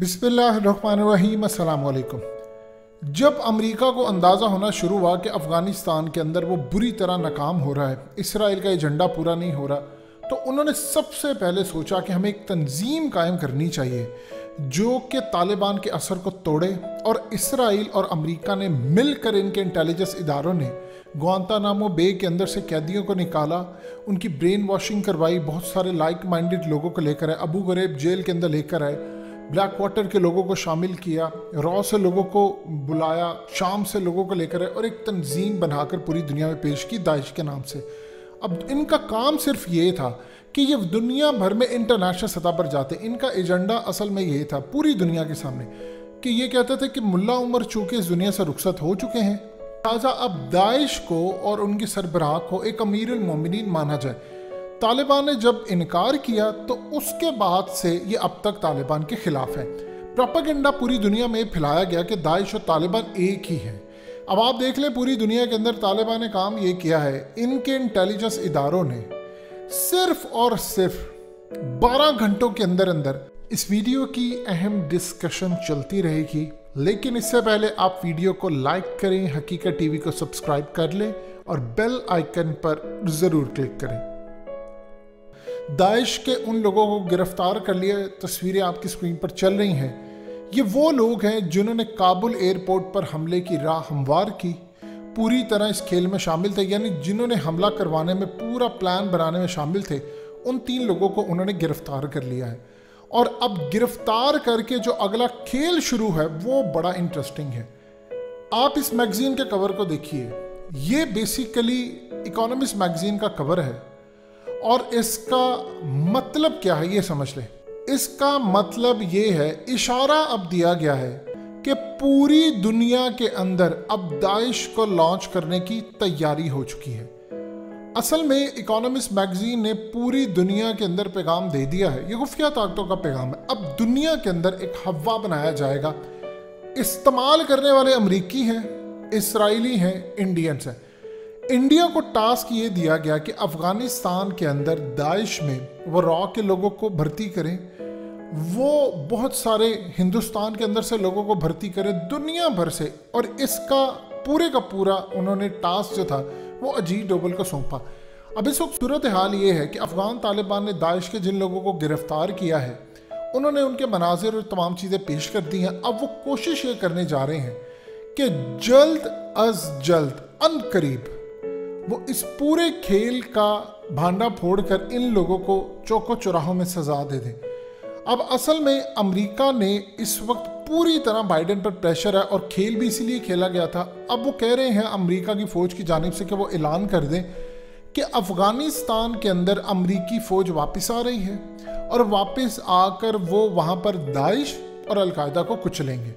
बिस्मिल्लाहिर्रहमानिर्रहीम, अस्सलाम वालेकुम। जब अमेरिका को अंदाज़ा होना शुरू हुआ कि अफ़गानिस्तान के अंदर वो बुरी तरह नाकाम हो रहा है, इसराइल का एजेंडा पूरा नहीं हो रहा, तो उन्होंने सबसे पहले सोचा कि हमें एक तंजीम कायम करनी चाहिए जो कि तालिबान के असर को तोड़े। और इसराइल और अमेरिका ने मिलकर, इनके इंटेलिजेंस इदारों ने ग्वांतानामो बे के अंदर से कैदियों को निकाला, उनकी ब्रेन वॉशिंग करवाई, बहुत सारे लाइक माइंडेड लोगों को लेकर आए, अबू गरीब जेल के अंदर लेकर आए, ब्लैक वाटर के लोगों को शामिल किया, रॉ से लोगों को बुलाया, शाम से लोगों को लेकर आए और एक तंजीम बनाकर पूरी दुनिया में पेश की दाइश के नाम से। अब इनका काम सिर्फ ये था कि ये दुनिया भर में इंटरनेशनल सतह पर जाते। इनका एजेंडा असल में ये था पूरी दुनिया के सामने कि ये कहते थे कि मुल्ला उमर चूंकि इस दुनिया से रुखसत हो चुके हैं, लिहाजा अब दाइश को और उनकी सरबराह को एक अमीरुल मोमिनीन माना जाए। तालिबान ने जब इनकार किया तो उसके बाद से ये अब तक तालिबान के खिलाफ है। प्रोपेगेंडा पूरी दुनिया में फैलाया गया कि दाइश और तालिबान एक ही हैं। अब आप देख लें, पूरी दुनिया के अंदर तालिबान ने काम ये किया है, इनके इंटेलिजेंस इदारों ने सिर्फ और सिर्फ 12 घंटों के अंदर अंदर। इस वीडियो की अहम डिस्कशन चलती रहेगी, लेकिन इससे पहले आप वीडियो को लाइक करें, हकीकत टीवी को सब्सक्राइब कर लें और बेल आइकन पर ज़रूर क्लिक करें। दाइश के उन लोगों को गिरफ्तार कर लिया, तस्वीरें आपकी स्क्रीन पर चल रही हैं। ये वो लोग हैं जिन्होंने काबुल एयरपोर्ट पर हमले की राह हमवार की, पूरी तरह इस खेल में शामिल थे, यानी जिन्होंने हमला करवाने में, पूरा प्लान बनाने में शामिल थे। उन 3 लोगों को उन्होंने गिरफ्तार कर लिया है और अब गिरफ्तार करके जो अगला खेल शुरू है वो बड़ा इंटरेस्टिंग है। आप इस मैगजीन के कवर को देखिए, ये बेसिकली इकोनॉमिस्ट मैगजीन का कवर है और इसका मतलब क्या है ये समझ लें। इसका मतलब ये है, इशारा अब दिया गया है कि पूरी दुनिया के अंदर अब दाइश को लॉन्च करने की तैयारी हो चुकी है। असल में इकोनॉमिस्ट मैगजीन ने पूरी दुनिया के अंदर पैगाम दे दिया है, ये खुफिया ताकतों का पैगाम है। अब दुनिया के अंदर एक हवा बनाया जाएगा। इस्तेमाल करने वाले अमरीकी हैं, इसराइली हैं, इंडियंस हैं। इंडिया को टास्क ये दिया गया कि अफगानिस्तान के अंदर दाइश में वो रॉ के लोगों को भर्ती करें, वो बहुत सारे हिंदुस्तान के अंदर से लोगों को भर्ती करें, दुनिया भर से। और इसका पूरे का पूरा उन्होंने टास्क जो था वो अजीत डोभाल को सौंपा। अब इस वक्त सूरत हाल ये है कि अफगान तालिबान ने दाइश के जिन लोगों को गिरफ्तार किया है, उन्होंने उनके मनाजिर और तमाम चीज़ें पेश कर दी हैं। अब वो कोशिश ये करने जा रहे हैं कि जल्द अज जल्द अनकरीब वो इस पूरे खेल का भांडा फोड़कर इन लोगों को चौकों चौराहों में सजा दे दें। अब असल में अमेरिका ने इस वक्त पूरी तरह बाइडेन पर प्रेशर है और खेल भी इसीलिए खेला गया था। अब वो कह रहे हैं अमेरिका की फ़ौज की जानिब से कि वो ऐलान कर दें कि अफ़गानिस्तान के अंदर अमेरिकी फ़ौज वापस आ रही है और वापस आकर वो वहाँ पर दाइश और अलकायदा को कुचलेंगे।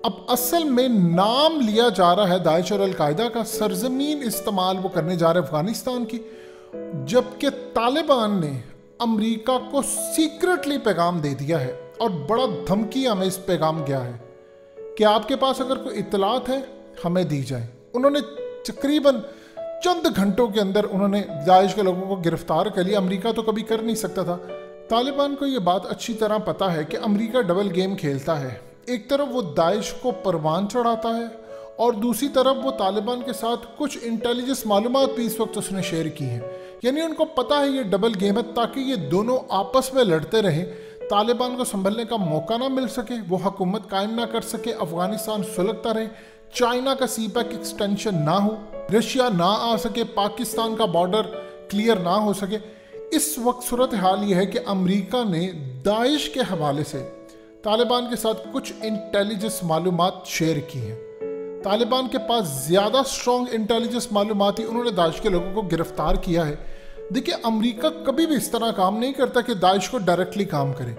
अब असल में नाम लिया जा रहा है दाइश और अलकायदा का, सरजमीन इस्तेमाल वो करने जा रहे हैं अफगानिस्तान की, जबकि तालिबान ने अमेरिका को सीक्रेटली पैगाम दे दिया है और बड़ा धमकियां में इस पैगाम गया है कि आपके पास अगर कोई इत्तलात है हमें दी जाए। उन्होंने तकरीबन चंद घंटों के अंदर उन्होंने दाइश के लोगों को गिरफ्तार कर लिया। अमेरिका तो कभी कर नहीं सकता था। तालिबान को ये बात अच्छी तरह पता है कि अमेरिका डबल गेम खेलता है। एक तरफ वो दाइश को परवान चढ़ाता है और दूसरी तरफ वो तालिबान के साथ कुछ इंटेलिजेंस मालूमात भी इस वक्त उसने शेयर की हैं। यानी उनको पता है ये डबल गेम है, ताकि ये दोनों आपस में लड़ते रहें, तालिबान को संभलने का मौका ना मिल सके, वो हुकूमत कायम ना कर सके, अफगानिस्तान सुलगता रहे, चाइना का सीपैक एक्सटेंशन ना हो, रशिया ना आ सके, पाकिस्तान का बॉर्डर क्लियर ना हो सके। इस वक्त सूरत हाल ये है कि अमेरिका ने दाइश के हवाले से तालिबान के साथ कुछ इंटेलिजेंस मालूमात शेयर की हैं। तालिबान के पास ज़्यादा स्ट्रॉन्ग इंटेलिजेंस मालूमात ही उन्होंने दाइश के लोगों को गिरफ्तार किया है। देखिए, अमेरिका कभी भी इस तरह काम नहीं करता कि दाइश को डायरेक्टली काम करे।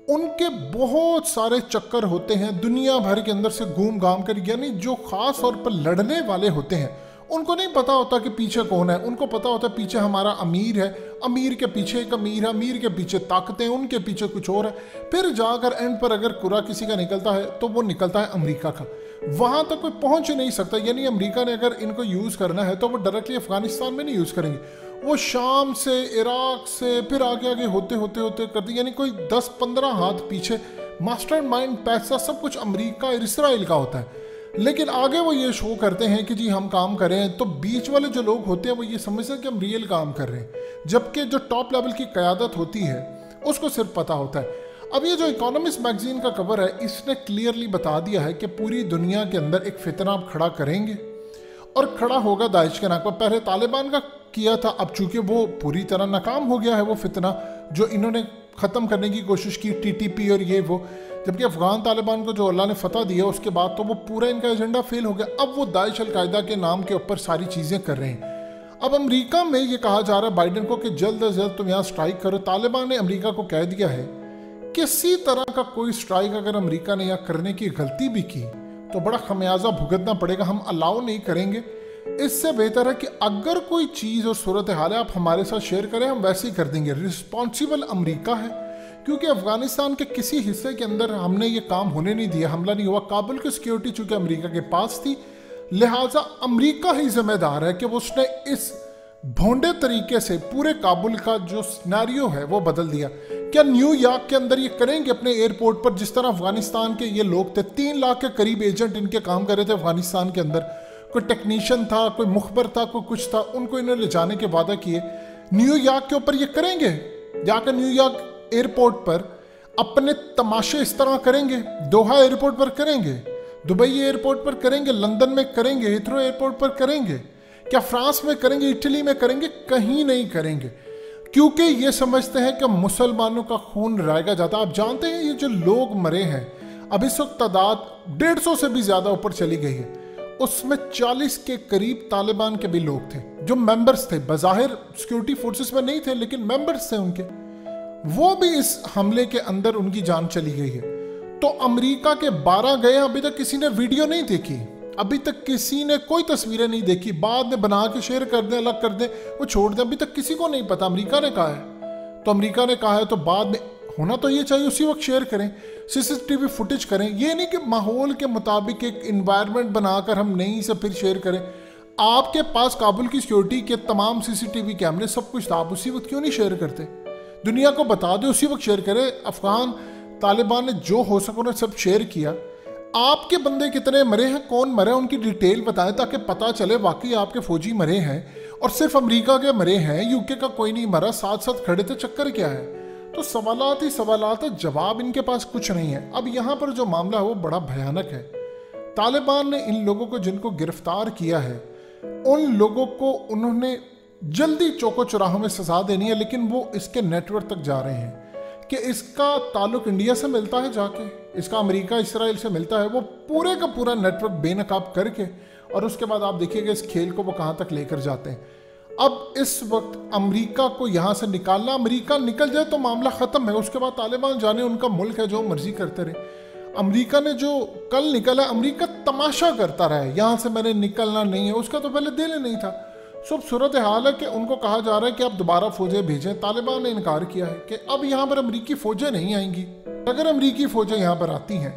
उनके बहुत सारे चक्कर होते हैं दुनिया भर के अंदर से घूम घाम कर, यानी जो ख़ास तौर पर लड़ने वाले होते हैं उनको नहीं पता होता कि पीछे कौन है। उनको पता होता है पीछे हमारा अमीर है, अमीर के पीछे एक अमीर है, अमीर के पीछे ताकतें, उनके पीछे कुछ और है। फिर जाकर एंड पर अगर कुरा किसी का निकलता है तो वो निकलता है अमेरिका का। वहाँ तक कोई पहुँच ही नहीं सकता। यानी अमेरिका ने अगर इनको यूज़ करना है तो वो डायरेक्टली अफगानिस्तान में नहीं यूज़ करेंगे, वो शाम से, इराक से, फिर आगे आगे होते होते होते करते, यानी कोई 10-15 हाथ पीछे मास्टरमाइंड, पैसा सब कुछ अमेरिका और इसराइल का होता है। लेकिन आगे वो ये शो करते हैं कि जी हम काम कर रहे हैं, तो बीच वाले जो लोग होते हैं वो ये समझते हैं कि हम रियल काम कर रहे हैं, जबकि जो टॉप लेवल की क़यादत होती है उसको सिर्फ पता होता है। अब ये जो इकोनॉमिस्ट मैगजीन का कवर है, इसने क्लियरली बता दिया है कि पूरी दुनिया के अंदर एक फितना आप खड़ा करेंगे और खड़ा होगा दाइश के नाम पर। पहले तालिबान का किया था, अब चूंकि वो पूरी तरह नाकाम हो गया है वो फितना जो इन्होंने ख़त्म करने की कोशिश की, TTP और ये वो, जबकि अफगान तालिबान को जो अल्लाह ने फतह दिया उसके बाद तो वो पूरा इनका एजेंडा फेल हो गया। अब वो दाइश अलकायदा के नाम के ऊपर सारी चीज़ें कर रहे हैं। अब अमेरिका में ये कहा जा रहा है बाइडन को कि जल्द अज जल्द तुम यहाँ स्ट्राइक करो। तालिबान ने अमेरिका को कह दिया है किसी तरह का कोई स्ट्राइक अगर अमेरिका ने यहाँ करने की गलती भी की तो बड़ा खमियाजा भुगतना पड़ेगा, हम अलाउ नहीं करेंगे। इससे बेहतर है कि अगर कोई चीज़ और सूरत हाल है आप हमारे साथ शेयर करें, हम वैसे ही कर देंगे। रिस्पॉन्सिबल अमेरिका है, क्योंकि अफगानिस्तान के किसी हिस्से के अंदर हमने ये काम होने नहीं दिया, हमला नहीं हुआ। काबुल की सिक्योरिटी चूंकि अमेरिका के पास थी, लिहाजा अमेरिका ही जिम्मेदार है कि वो उसने इस भोंडे तरीके से पूरे काबुल का जो सिनेरियो है वो बदल दिया। क्या न्यूयॉर्क के अंदर ये करेंगे अपने एयरपोर्ट पर, जिस तरह अफगानिस्तान के ये लोग थे, 3 लाख के करीब एजेंट इनके काम कर रहे थे अफगानिस्तान के अंदर, कोई टेक्नीशियन था, कोई मुखबर था, कोई कुछ था, उनको इन्होंने ले जाने के वादा किए। न्यूयॉर्क के ऊपर ये करेंगे, जाकर न्यूयॉर्क एयरपोर्ट पर अपने तमाशे इस तरह करेंगे, दोहा एयरपोर्ट पर करेंगे, दुबई एयरपोर्ट पर करेंगे, लंदन में करेंगे, हीथ्रो एयरपोर्ट पर करेंगे, क्या फ्रांस में करेंगे, इटली में करेंगे? कहीं नहीं करेंगे, क्योंकि ये समझते हैं कि मुसलमानों का खून रायगा जाता। आप जानते हैं ये जो लोग मरे हैं, अब इस वक्त तादाद 150 से भी ज्यादा ऊपर चली गई है, उसमें 40 के करीब तालिबान के भी लोग थे जो मेंबर्स थे, बज़ाहिर सिक्योरिटी फोर्सेस में नहीं थे लेकिन मेंबर्स थे उनके, वो भी इस हमले के अंदर उनकी जान चली गई है। तो अमेरिका के 12 गए, अभी तक किसी ने वीडियो नहीं देखी, अभी तक किसी ने कोई तस्वीरें नहीं देखी, बाद में बना के शेयर कर दें, अलग कर दें, वो छोड़ दें, अभी तक किसी को नहीं पता। अमेरिका ने कहा है तो अमेरिका ने कहा है, तो बाद में होना तो ये चाहिए उसी वक्त शेयर करें, CCTV फुटेज करें। ये नहीं कि माहौल के मुताबिक एक इन्वायरमेंट बनाकर हम नहीं से फिर शेयर करें। आपके पास काबुल की सिक्योरिटी के तमाम CCTV कैमरे सब कुछ था, आप उसी वक्त क्यों नहीं शेयर करते? दुनिया को बता दे, उसी वक्त शेयर करें। अफगान तालिबान ने जो हो सका उन्होंने सब शेयर किया। आपके बंदे कितने मरे हैं, कौन मरे हैं, उनकी डिटेल बताएं ताकि पता चले वाकई आपके फौजी मरे हैं और सिर्फ अमेरिका के मरे हैं, यूके का कोई नहीं मरा। साथ साथ खड़े थे, चक्कर क्या है? तो सवालात ही सवालात है, जवाब इनके पास कुछ नहीं है। अब यहाँ पर जो मामला है वो बड़ा भयानक है। तालिबान ने इन लोगों को जिनको गिरफ्तार किया है उन लोगों को उन्होंने जल्दी चौको चौराहों में सजा देनी है, लेकिन वो इसके नेटवर्क तक जा रहे हैं कि इसका ताल्लुक इंडिया से मिलता है, जाके इसका अमेरिका इसराइल से मिलता है, वो पूरे का पूरा नेटवर्क बेनकाब करके, और उसके बाद आप देखिएगा इस खेल को वो कहाँ तक लेकर जाते हैं। अब इस वक्त अमेरिका को यहाँ से निकालना, अमेरिका निकल जाए तो मामला ख़त्म है, उसके बाद तालिबान जाने, उनका मुल्क है, जो मर्जी करते रहे। अमेरिका ने जो कल निकला, अमेरिका तमाशा करता रहा है, यहाँ से मैंने निकलना नहीं है, उसका तो पहले दिल नहीं था। सब सूरत हाल है कि उनको कहा जा रहा है कि आप दोबारा फौजें भेजें। तालिबान ने इनकार किया है कि अब यहाँ पर अमेरिकी फौजें नहीं आएंगी। अगर अमेरिकी फौजें यहाँ पर आती हैं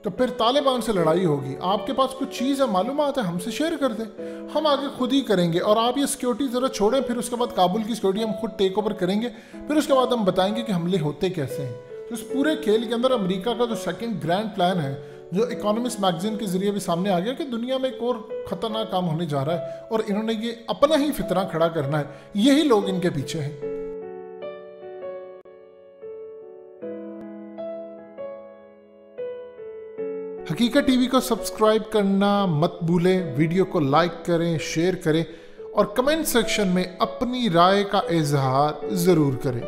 तो फिर तालिबान से लड़ाई होगी। आपके पास कुछ चीज़ है, मालूमात है, हमसे शेयर कर दें, हम आगे खुद ही करेंगे, और आप ये सिक्योरिटी ज़रा छोड़ें, फिर उसके बाद काबुल की सिक्योरिटी हम खुद टेक ओवर करेंगे, फिर उसके बाद हम बताएंगे कि हमले होते कैसे हैं। तो इस पूरे खेल के अंदर अमेरिका का जो सेकंड ग्रैंड प्लान है, जो इकोनॉमिस्ट मैगजीन के जरिए भी सामने आ गया कि दुनिया में एक और खतरनाक काम होने जा रहा है और इन्होंने ये अपना ही फितना खड़ा करना है, यही लोग इनके पीछे हैं। हकीकत टीवी को सब्सक्राइब करना मत भूलें, वीडियो को लाइक करें, शेयर करें और कमेंट सेक्शन में अपनी राय का इजहार ज़रूर करें।